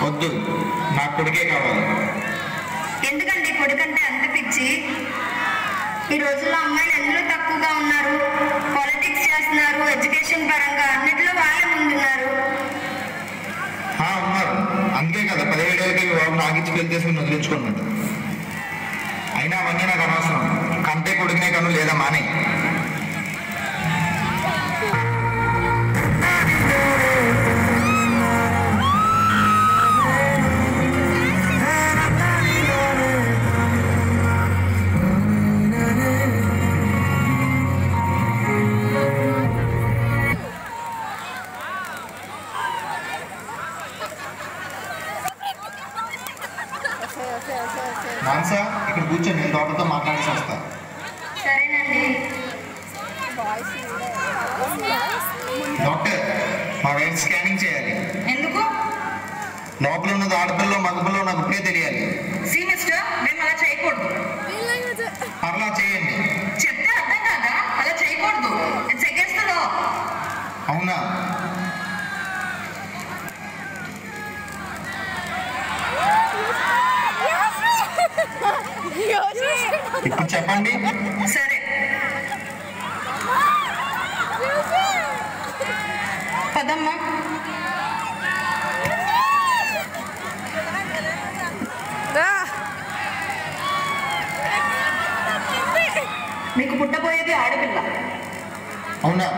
వద్దు, నా కొడుకే కావాలి. ఎందుకండి కొడుకంటే అంత పిచ్చి? ఈ రోజుల్లో అమ్మాయిలు ఎందులో తక్కువగా ఉన్నారు? పాలిటిక్స్ చేస్తున్నారు, ఎడ్యుకేషన్ పరంగా అన్నిట్లో వాళ్ళే ముందున్నారు. ఉన్నారు, అందుకే కదా 17 ఏళ్ళకి బాబు నాకిచ్చి పెళ్లి చేసుకుని వదిలించుకున్నాడు. అయినా అవన్నీ నాకు అనవసరం. కంటే కొడుకునే కను లేదా మానే. మాన్సా, ఇక్కడ కూర్చొని నేను డాక్టర్తో మాట్లాడేసి వస్తా. సరేనండి. డాక్టర్, మా వైఫ్ స్కానింగ్ చేయాలి. ఎందుకు? లోపల ఉన్నది ఆడపిల్లో మగపిల్లో నాకు ఇప్పుడే తెలియాలి. మిస్టర్, మేము అలా చేయకూడదు. అలా చేయండి. చెప్తే అర్థం కాదా? అలా చేయకూడదు. అవునా? ఇప్పుడు చెప్పండి. సరే, పదమ్మా. మీకు పుట్టబోయేది ఆడపిల్ల. అవునా?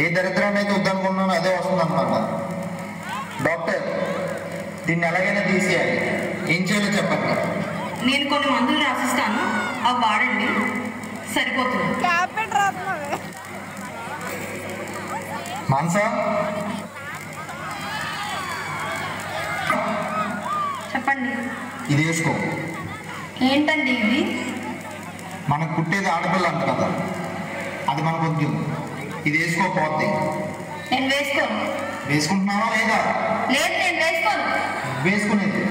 ఏ దరిద్రాన్ని అయితే వద్దనుకున్నానో అదే వస్తుంది అన్నమాట. డాక్టర్, దీన్ని ఎలాగైనా తీసేయాలి. ఏం చేయాలో చెప్పండి. నేను కొన్ని మందులు రాసిస్తాను, అవి వాడండి, సరిపోతుంది. మాన్సా, చెప్పండి. ఇది వేసుకో. ఏంటండి ఇది? మనకు పుట్టేది ఆడపిల్ల అంట కదా, అది మనకు వద్దు. ఇది వేసుకోపోద్ది. నేను వేసుకోను. వేసుకుంటున్నావా లేదా? లేదు, నేను వేసుకోను. వేసుకునేది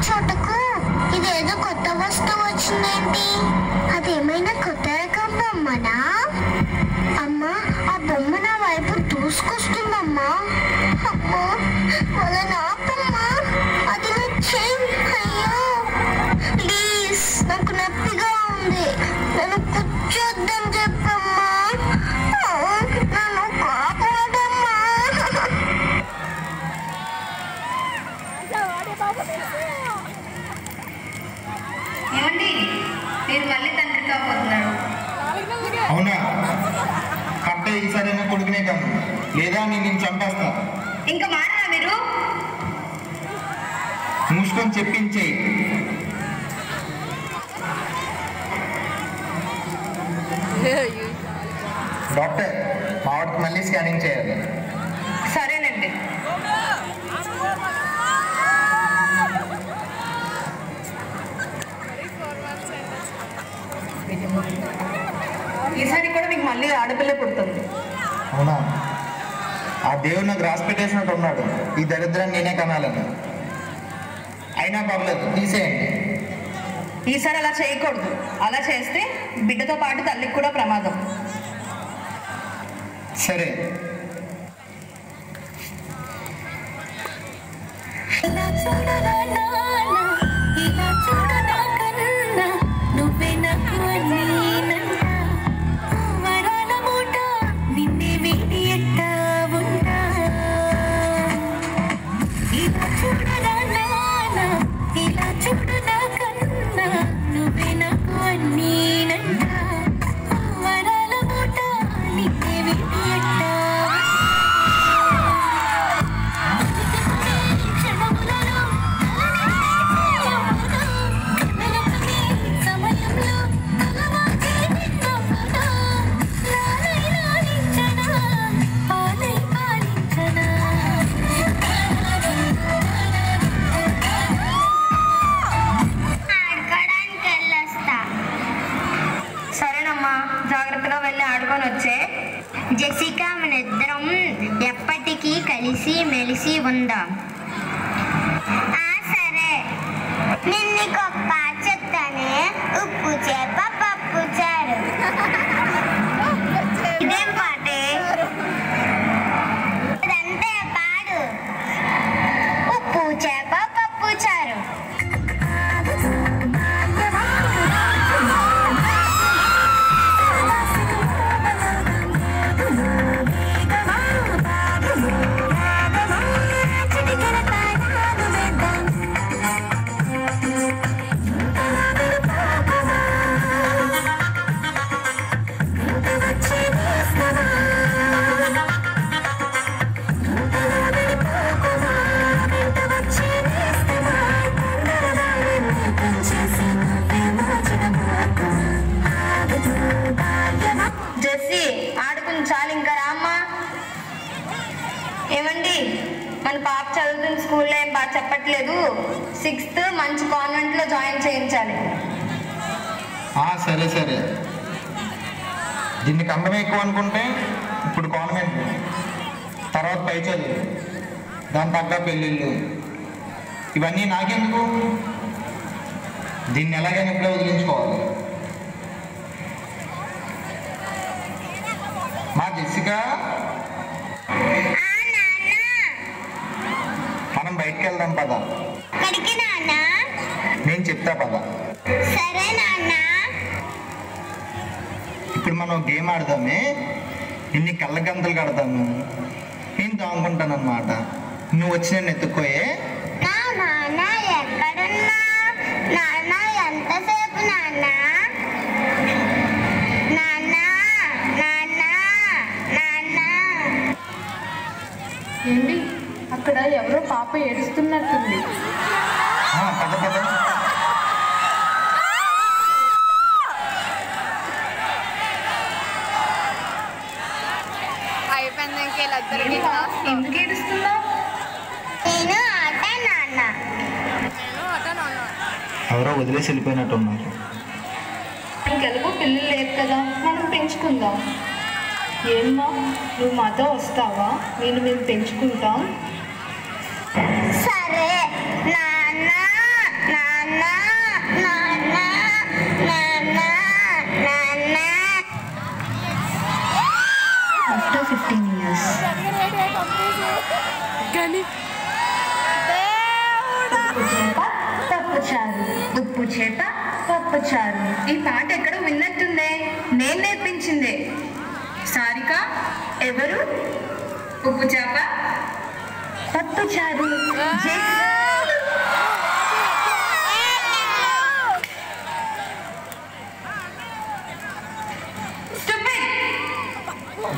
చోటకు ఇదేదో కొత్త వస్తువు వచ్చిందేంటి? అదేమైనా కొత్త రకం బొమ్మనా? అమ్మా, ఆ బొమ్మ నా వైపు దూసుకొస్తుందమ్మా. అమ్మా, వాళ్ళ నాపమ్మా, అది నచ్చేం. అయ్యో ప్లీజ్, నాకు నొప్పిగా ఉంది, నన్ను కూర్చోద్దని చెప్పమ్మా. నన్ను కాపాడమ్మా. ఏమండి, మీరు మళ్ళీ తండ్రి కాబోతున్నారు. అవునా? కట్టే ఈసారి కొడుకునే కాదు, లేదా నేను చంపేస్తా. ఇంకా మారా మీరు? మూసుకొని చెప్పించేయి. డాక్టర్, మా వాడికి మళ్ళీ స్కానింగ్ చేయాలి. సరేనండి. ఈసారి కూడా మీకు మళ్ళీ ఆడపిల్ల పుడుతుంది. అవునా? ఆ దేవుడు నాకు రాసి పెట్టేసినట్టు ఉన్నాడు, ఈ దరిద్రాన్ని నేనే కనాలని. అయినా పర్లేదు, తీసేయండి. ఈసారి అలా చేయకూడదు. అలా చేస్తే బిడ్డతో పాటు తల్లికి కూడా ప్రమాదం. సరే. జాగ్రత్తగా వెళ్ళి ఆడుకొని వచ్చే. జెసికా, మనిద్దరం ఎప్పటికీ కలిసి మెలిసి ఉందాం. సరే, నేను నీకు ఒక పాట చెప్తానే. ఉప్పు చేప పప్పు చారు. ఇదేం పాటే? స్కూల్లో ఏం బాగా చెప్పట్లేదు. 6th మంచి కాన్వెంట్లో జాయిన్ చేయించాలి. సరే సరే, దీనికి అందమే ఎక్కువ అనుకుంటే ఇప్పుడు కాన్వెంట్, తర్వాత పై చదువు, దాని తగ్గ పెళ్ళిళ్ళు, ఇవన్నీ నాకెందుకు? దీన్ని ఎలాగైనా ఇప్పుడే వదిలించుకోవాలి. మా జెసికా, మనం బయటికి వెళ్దాం పద. ఎక్కడికి నాన్న? నేను చెప్తా పద. సరే నాన్న. ఇప్పుడు మనం గేమ్ ఆడదామే, ఇన్ని కళ్ళగంతలు కడతాము, నేను దాముకుంటాను అన్నమాట. నువ్వు వచ్చి నన్ను ఎత్తుక్కోయే. నాన్న ఎక్కడున్నా? నాన్న ఎంతసేపు నాన్న? నాన్న నాన్న నాన్న. ఏంటి అక్కడ ఎవరో పాప ఏడుస్తున్నట్టుంది. పద పద. ఎందుకు ఏడుస్తున్నావు? నేను ఆట నాన్న. ఎవరో వదిలేసి వెళ్ళిపోయినట్టున్నారు. ఇంకెలాగో పిల్లలు లేరు కదా, మనం పెంచుకుందాం. ఏమ్మా, నువ్వు మాతో వస్తావా? మేము పెంచుకుంటాం. సరే నాన్న నాన్న నాన్న నాన్న నాన్న. After 15 years. ఉప్పు చేప పప్పు చారు. ఈ పాట ఎక్కడో విన్నట్టుందే, నేను నేర్పించిందే. సారిక ఎవరు? ఉప్పు చేప పప్పు చారు.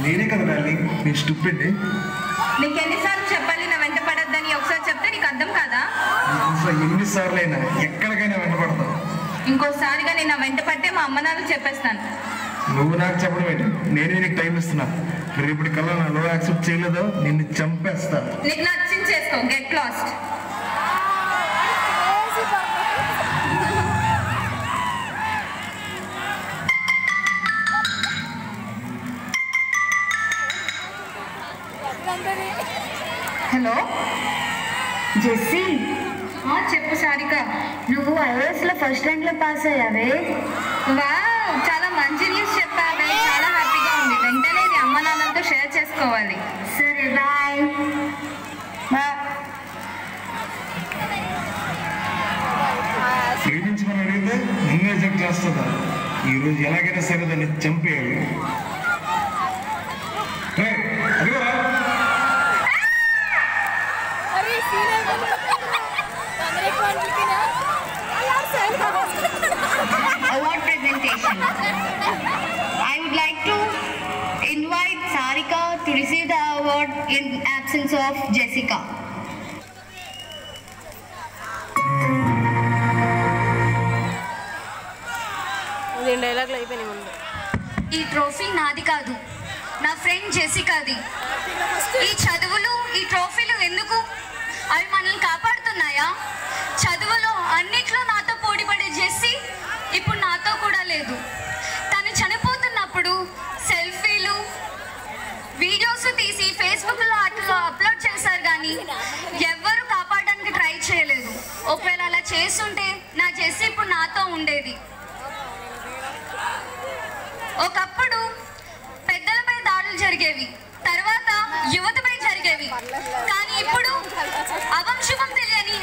నేనే కదా డార్లింగ్, నీ స్టూపిడ్. నీకు ఎన్నిసార్లు చెప్పాలి నా వెంట పడద్దని? ఒకసారి చెప్తే నీకు అర్థం కాదా? ఎన్నిసార్లు అయినా ఎక్కడికైనా వెంటపడతావు. ఇంకోసారిగా నేను నా వెంట పడితే మా అమ్మ నాన్నకు చెప్పేస్తాను. నువ్వు నాకు చెప్పడం ఏంటి? నేనే నీకు టైం ఇస్తున్నా. రేపటి కల్లా నా లో యాక్సెప్ట్ చేయలేదో నిన్ను చంపేస్తా. నీకు నచ్చింది చేసుకో. Get lost. Hello Jessie. చెప్పు సారిక. నువ్వు ఐఏఎస్లో ఫస్ట్ ర్యాంక్లో పాస్ అయ్యావే. వావ్, చాలా మంచి న్యూస్ చెప్పావే. చాలా హ్యాపీగా ఉంది. వెంటనే ఇది అమ్మ నాన్నలతో షేర్ చేసుకోవాలి. సరే బాయ్. ప్రేమించమని అడిగితే నిన్ను రిజెక్ట్ చేస్తుందా? ఈరోజు ఎలాగైనా సరే దాన్ని చంపేయాలి. Award presentation. I would like to invite Sarika to receive the award in absence of Jessica. ఈ ట్రోఫీ నాది కాదు, నా ఫ్రెండ్ జెసికాది. ఈ చదువులు, ఈ ట్రోఫీలు ఎందుకు? అవి మనల్ని కాపాడుతున్నాయా? చదువులో అన్నిట్లో నాతో పోటీపడే జెస్సీ ఇప్పుడు నాతో కూడా లేదు. తను చనిపోతున్నప్పుడు సెల్ఫీలు, వీడియోస్ తీసి ఫేస్బుక్లో అట్లా అప్లోడ్ చేశారు, కానీ ఎవ్వరూ కాపాడడానికి ట్రై చేయలేదు. ఒకవేళ అలా చేస్తుంటే నా జెస్సీ ఇప్పుడు నాతో ఉండేది. ఒకప్పుడు పెద్దలపై దాడులు జరిగేవి, తర్వాత యువతపై జరిగేవి, కానీ ఇప్పుడు అవంశుభం తెలియని